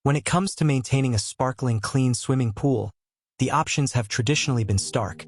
When it comes to maintaining a sparkling, clean swimming pool, the options have traditionally been stark: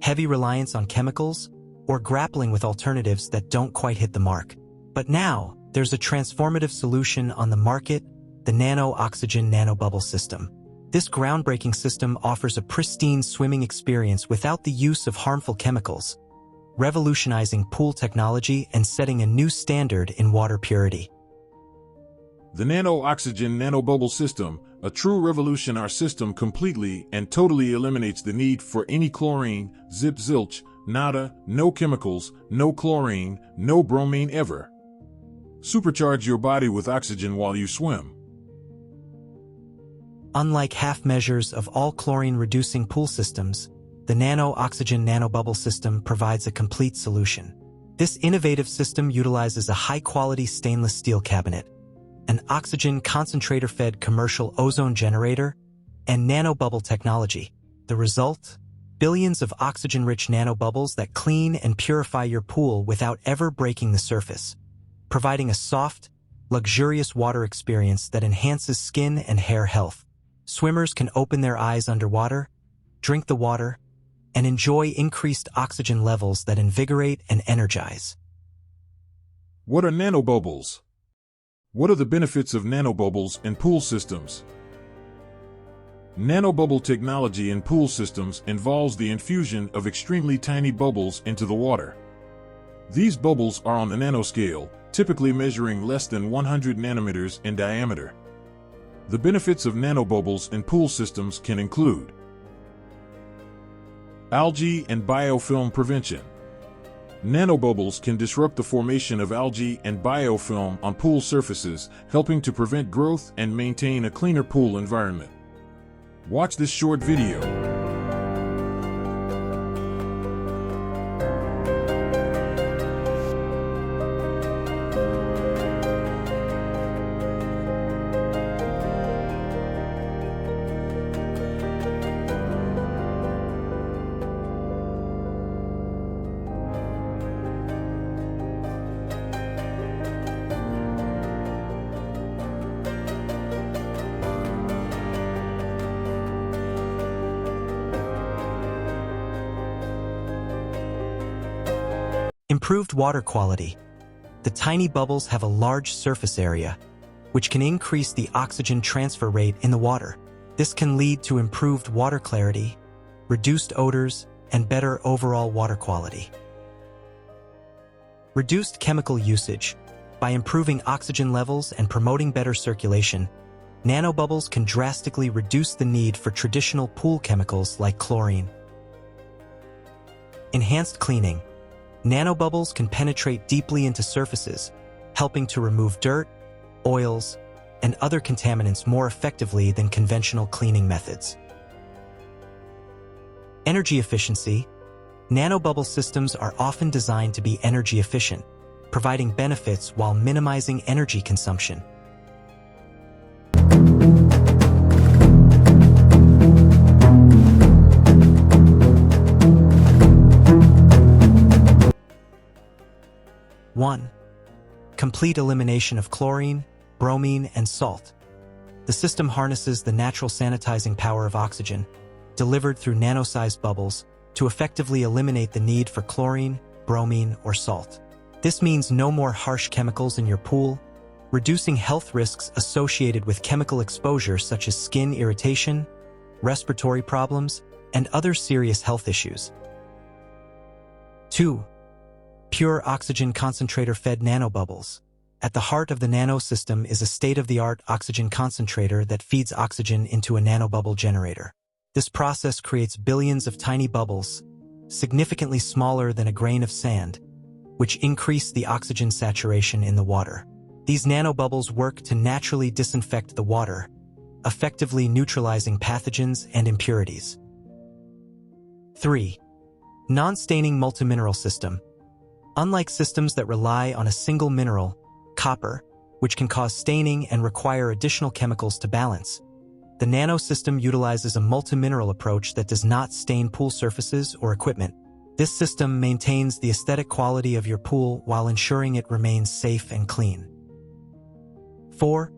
heavy reliance on chemicals, or grappling with alternatives that don't quite hit the mark. But now, there's a transformative solution on the market: the Naneau Oxygen Nanobubble System. This groundbreaking system offers a pristine swimming experience without the use of harmful chemicals, revolutionizing pool technology and setting a new standard in water purity. The Naneau Oxygen Nanobubble System, a true revolution. Our system completely and totally eliminates the need for any chlorine, zip zilch, nada, no chemicals, no chlorine, no bromine ever. Supercharge your body with oxygen while you swim. Unlike half measures of all chlorine-reducing pool systems, the Naneau Oxygen Nanobubble System provides a complete solution. This innovative system utilizes a high-quality stainless steel cabinet, an oxygen concentrator-fed commercial ozone generator, and nanobubble technology. The result? Billions of oxygen-rich nanobubbles that clean and purify your pool without ever breaking the surface, providing a soft, luxurious water experience that enhances skin and hair health. Swimmers can open their eyes underwater, drink the water, and enjoy increased oxygen levels that invigorate and energize. What are nanobubbles? What are the benefits of nanobubbles in pool systems? Nanobubble technology in pool systems involves the infusion of extremely tiny bubbles into the water. These bubbles are on the nanoscale, typically measuring less than 100 nanometers in diameter. The benefits of nanobubbles in pool systems can include algae and biofilm prevention. Nanobubbles can disrupt the formation of algae and biofilm on pool surfaces, helping to prevent growth and maintain a cleaner pool environment. Watch this short video. Improved water quality. The tiny bubbles have a large surface area, which can increase the oxygen transfer rate in the water. This can lead to improved water clarity, reduced odors, and better overall water quality. Reduced chemical usage. By improving oxygen levels and promoting better circulation, nanobubbles can drastically reduce the need for traditional pool chemicals like chlorine. Enhanced cleaning. Nanobubbles can penetrate deeply into surfaces, helping to remove dirt, oils, and other contaminants more effectively than conventional cleaning methods. Energy efficiency. Nanobubble systems are often designed to be energy efficient, providing benefits while minimizing energy consumption. One, complete elimination of chlorine, bromine, and salt. The system harnesses the natural sanitizing power of oxygen, delivered through nano-sized bubbles, to effectively eliminate the need for chlorine, bromine, or salt. This means no more harsh chemicals in your pool, reducing health risks associated with chemical exposure such as skin irritation, respiratory problems, and other serious health issues. 2. Pure oxygen concentrator-fed nanobubbles. At the heart of the Naneau system is a state-of-the-art oxygen concentrator that feeds oxygen into a nanobubble generator. This process creates billions of tiny bubbles, significantly smaller than a grain of sand, which increase the oxygen saturation in the water. These nanobubbles work to naturally disinfect the water, effectively neutralizing pathogens and impurities. 3. Non-staining multimineral system. Unlike systems that rely on a single mineral, copper, which can cause staining and require additional chemicals to balance, the Naneau system utilizes a multimineral approach that does not stain pool surfaces or equipment. This system maintains the aesthetic quality of your pool while ensuring it remains safe and clean. 4.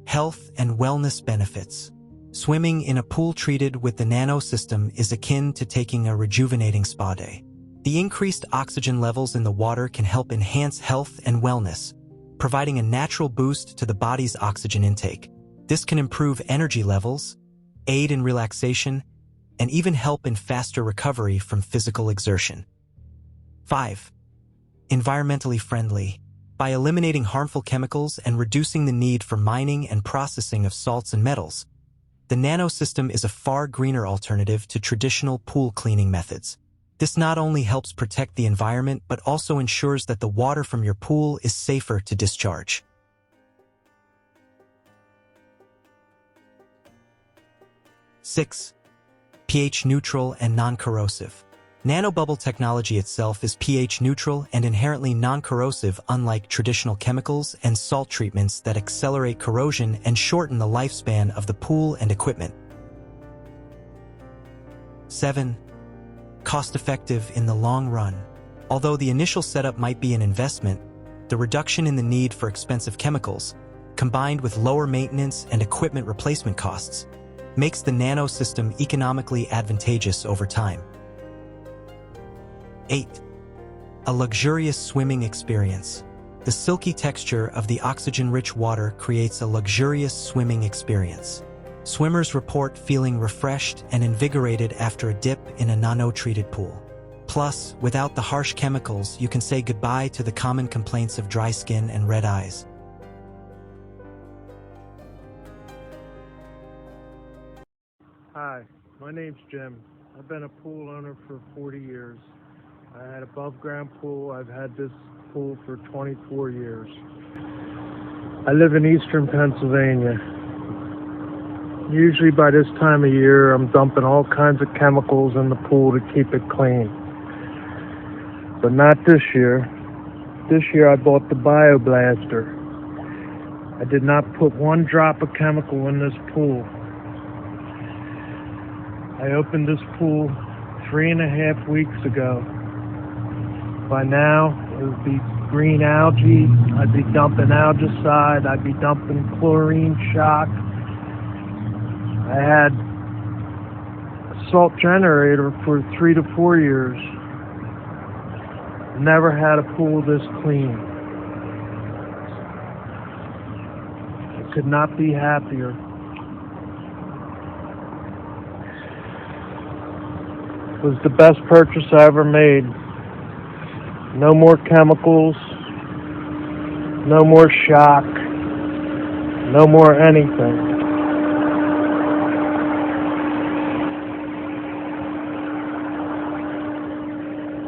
Health and wellness benefits. Swimming in a pool treated with the Naneau system is akin to taking a rejuvenating spa day. The increased oxygen levels in the water can help enhance health and wellness, providing a natural boost to the body's oxygen intake. This can improve energy levels, aid in relaxation, and even help in faster recovery from physical exertion. 5. Environmentally friendly. By eliminating harmful chemicals and reducing the need for mining and processing of salts and metals, the Naneau system is a far greener alternative to traditional pool cleaning methods. This not only helps protect the environment, but also ensures that the water from your pool is safer to discharge. 6. pH neutral and non-corrosive. Nanobubble technology itself is pH neutral and inherently non-corrosive, unlike traditional chemicals and salt treatments that accelerate corrosion and shorten the lifespan of the pool and equipment. 7. Cost-effective in the long run. Although the initial setup might be an investment, the reduction in the need for expensive chemicals, combined with lower maintenance and equipment replacement costs, makes the Naneau system economically advantageous over time. 8. A luxurious swimming experience. The silky texture of the oxygen-rich water creates a luxurious swimming experience. Swimmers report feeling refreshed and invigorated after a dip in a Naneau-treated pool. Plus, without the harsh chemicals, you can say goodbye to the common complaints of dry skin and red eyes. Hi, my name's Jim. I've been a pool owner for 40 years. I had an above-ground pool. I've had this pool for 24 years. I live in eastern Pennsylvania. Usually by this time of year, I'm dumping all kinds of chemicals in the pool to keep it clean. But not this year. This year I bought the BioBlaster. I did not put one drop of chemical in this pool. I opened this pool 3.5 weeks ago. By now, it would be green algae. I'd be dumping algicide. I'd be dumping chlorine shock. I had a salt generator for 3 to 4 years. Never had a pool this clean. I could not be happier. It was the best purchase I ever made. No more chemicals, no more shock, no more anything.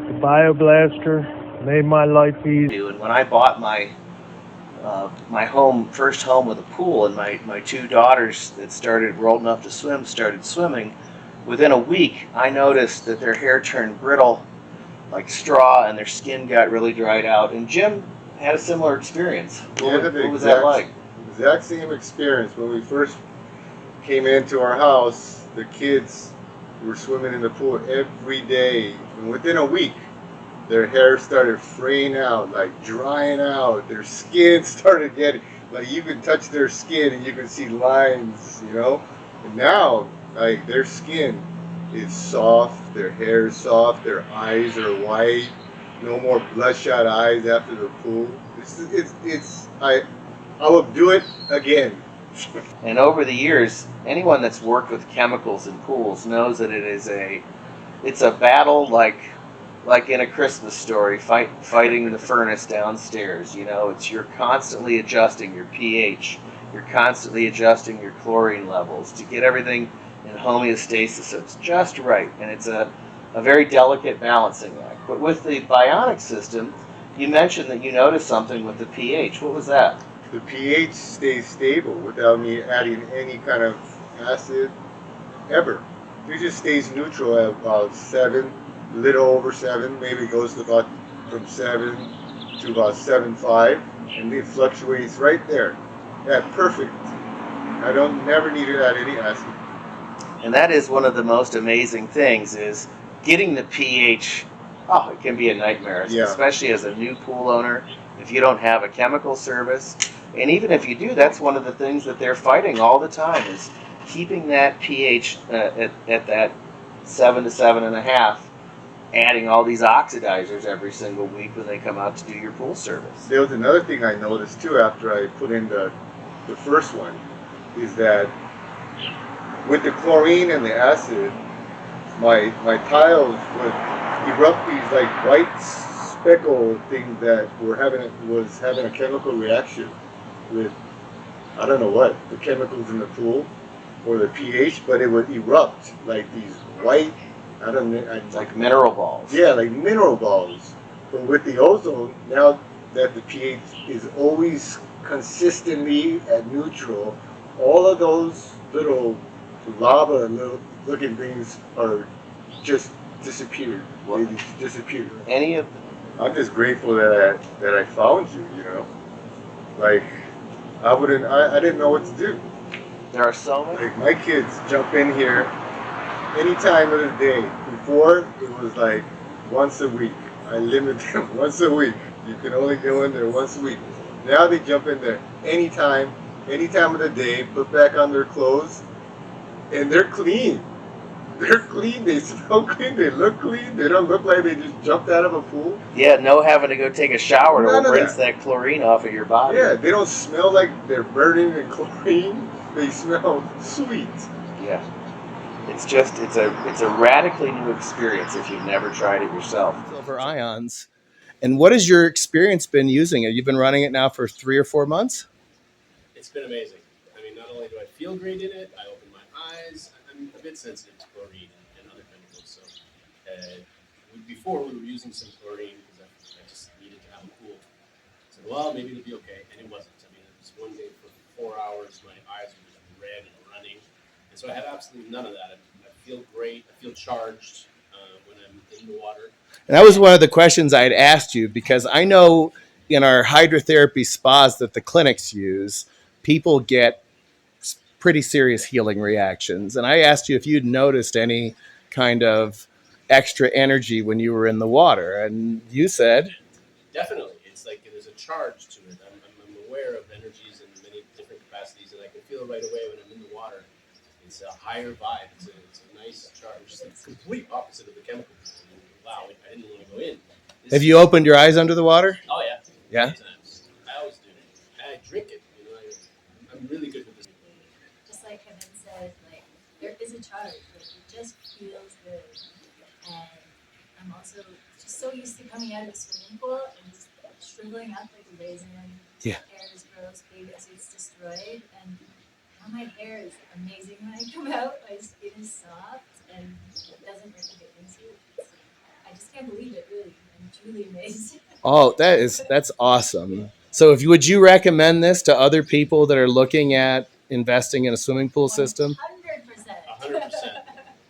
The BioBlaster made my life easy. And when I bought my first home with a pool, and my two daughters that were old enough to swim started swimming, within a week I noticed that their hair turned brittle like straw and their skin got really dried out. And Jim had a similar experience. What was that like? Exact same experience. When we first came into our house, the kids were swimming in the pool every day, and within a week their hair started fraying out, like drying out. Their skin started getting, like you could touch their skin and you could see lines, you know. And now, like, their skin is soft, their hair is soft, their eyes are white, no more bloodshot eyes after the pool. I will do it again. And over the years, anyone that's worked with chemicals in pools knows that it's a battle like in a Christmas story, fighting the furnace downstairs. You know, you're constantly adjusting your pH, you're constantly adjusting your chlorine levels to get everything in homeostasis, so it's just right, and it's a very delicate balancing act. But with the Bionic system, you mentioned that you noticed something with the pH. What was that? The pH stays stable without me adding any kind of acid ever. It just stays neutral at about 7, a little over 7, maybe it goes to about from 7 to about 7.5, and it fluctuates right there. Yeah, perfect. I never need to add any acid. And that is one of the most amazing things, is getting the pH. Oh, it can be a nightmare, yeah. Especially as a new pool owner. If you don't have a chemical service, And even if you do, that's one of the things that they're fighting all the time is keeping that pH at that 7 to 7.5, adding all these oxidizers every single week when they come out to do your pool service. There was another thing I noticed too after I put in the first one, is that with the chlorine and the acid, my tiles would erupt these like white speckle things that was having a chemical reaction with, I don't know what, the chemicals in the pool or the pH, but it would erupt like these white, like mineral balls. Yeah, like mineral balls. But with the ozone, now that the pH is always consistently at neutral, all of those little lava looking things are just disappeared. They just disappeared. I'm just grateful that I found you, you know. Like I didn't know what to do. There are so many. Like my kids jump in here any time of the day. Before it was like once a week. I limit them once a week. You can only go in there once a week. Now they jump in there any time of the day, put back on their clothes, and they're clean. They're clean, they smell clean, they look clean, they don't look like they just jumped out of a pool. Yeah, no having to go take a shower to rinse that chlorine off of your body. Yeah, they don't smell like they're burning in chlorine, they smell sweet. Yeah. It's a radically new experience if you've never tried it yourself. Silver ions. And what has your experience been using it? You've been running it now for 3 or 4 months? It's been amazing. I mean, not only do I feel great in it, I open my eyes. I'm a bit sensitive to chlorine and other chemicals. So before we were using some chlorine because I just needed to have a pool. I said, well, maybe it'll be okay. And it wasn't. I mean, it was one day for 4 hours, my eyes were just red and running. And so I had absolutely none of that. I feel great. I feel charged when I'm in the water. And that was one of the questions I had asked you, because I know in our hydrotherapy spas that the clinics use, people get pretty serious healing reactions. And I asked you if you'd noticed any kind of extra energy when you were in the water. And you said? Definitely. It's like there's a charge to it. I'm aware of energies in many different capacities, and I can feel it right away when I'm in the water. It's a higher vibe. It's a nice charge. It's the complete opposite of the chemical. Wow, I didn't want to go in. Have you opened your eyes under the water? Oh, yeah. Yeah? Many times. I always do it. And I drink it. You know, I'm really good with this. Just like Kevin said, like, there is a charge. Like, it just feels good. And I'm also just so used to coming out of the swimming pool and just shriveling up like a raisin. Yeah. Hair is gross, baby suit's destroyed. And now my hair is amazing when I come out. My skin is soft and it doesn't really get into it. I just can't believe it, really. I'm truly amazed. Oh, that's awesome. So would you recommend this to other people that are looking at investing in a swimming pool system? 100%. 100%.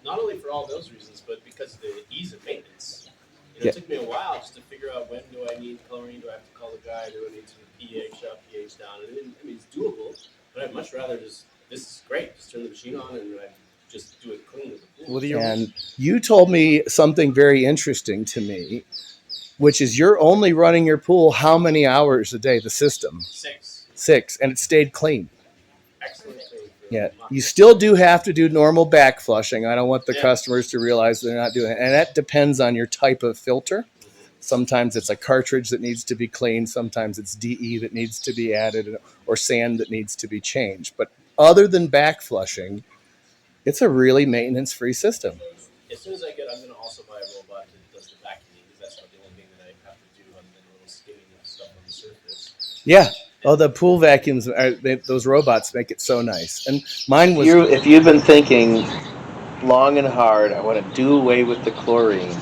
Not only for all those reasons, but because of the ease of maintenance. It took me a while just to figure out when do I need chlorine, do I have to call the guy, do I need to pH up, pH down. And I mean, it's doable, but I'd much rather this is great. Just turn the machine on and I just do it clean as a pool. And you told me something very interesting to me, which is you're only running your pool how many hours a day, the system? 6. And it stayed clean. Excellent clean. Yeah. You still do have to do normal back flushing. I don't want the customers to realize they're not doing it. And that depends on your type of filter. Sometimes it's a cartridge that needs to be cleaned. Sometimes it's DE that needs to be added or sand that needs to be changed. But other than back flushing, it's a really maintenance-free system. As soon as I'm going to also buy a robot that does the vacuuming, because that's the only thing that I have to do other than a little skimming of stuff on the surface. Yeah. Oh, the pool vacuums, those robots make it so nice. And mine was... If you've been thinking long and hard, I want to do away with the chlorine,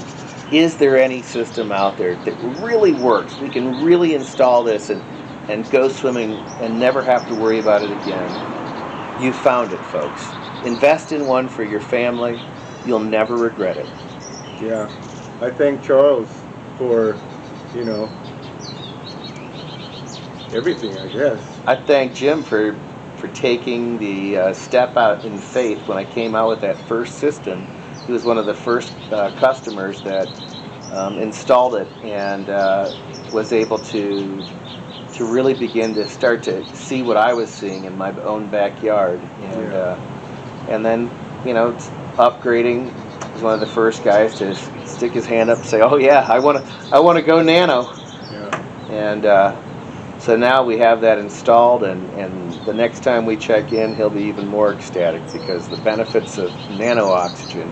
is there any system out there that really works? We can really install this and go swimming and never have to worry about it again. You found it, folks. Invest in one for your family. You'll never regret it. Yeah. I thank Charles for, everything, I guess. I thank Jim for taking the step out in faith when I came out with that first system. He was one of the first customers that installed it and was able to to really begin to start to see what I was seeing in my own backyard, and then upgrading. Was one of the first guys to stick his hand up and say, "Oh yeah, I want to go nano." Yeah. And so now we have that installed, and the next time we check in, he'll be even more ecstatic because the benefits of nano oxygen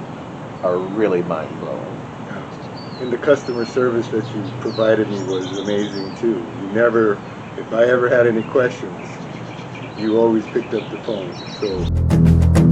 are really mind blowing. Yeah. And the customer service that you provided me was amazing too. You never, if I ever had any questions, you always picked up the phone. So.